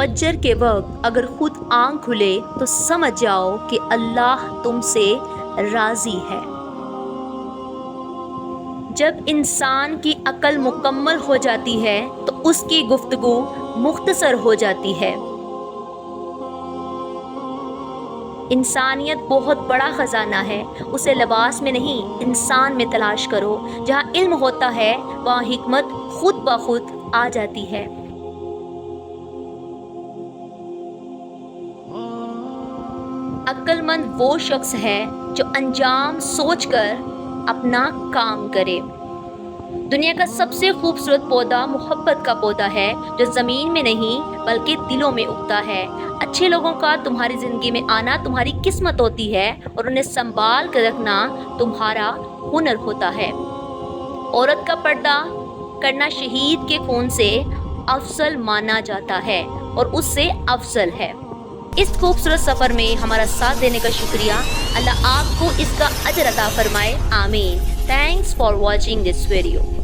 فجر کے وقت اگر خود آنکھ کھلے تو سمجھ جاؤ کہ اللہ تم سے راضی ہے۔ جب انسان کی عقل مکمل ہو جاتی ہے تو اس کی گفتگو مختصر ہو جاتی ہے۔ انسانیت بہت بڑا خزانہ ہے، اسے لباس میں نہیں انسان میں تلاش کرو۔ جہاں علم ہوتا ہے وہاں حکمت خود بخود آ جاتی ہے۔ عقل مند وہ شخص ہے جو انجام سوچ کر اپنا کام کرے۔ دنیا کا سب سے خوبصورت پودا محبت کا پودا ہے جو زمین میں نہیں بلکہ دلوں میں اگتا ہے۔ اچھے لوگوں کا تمہاری زندگی میں آنا تمہاری قسمت ہوتی ہے اور انہیں سنبھال کر رکھنا تمہارا ہنر ہوتا ہے۔ عورت کا پردہ کرنا شہید کے خون سے افضل مانا جاتا ہے اور اس سے افضل ہے۔ اس خوبصورت سفر میں ہمارا ساتھ دینے کا شکریہ۔ اللہ آپ کو اس کا اجر عطا فرمائے، آمین۔ Thanks for watching this video.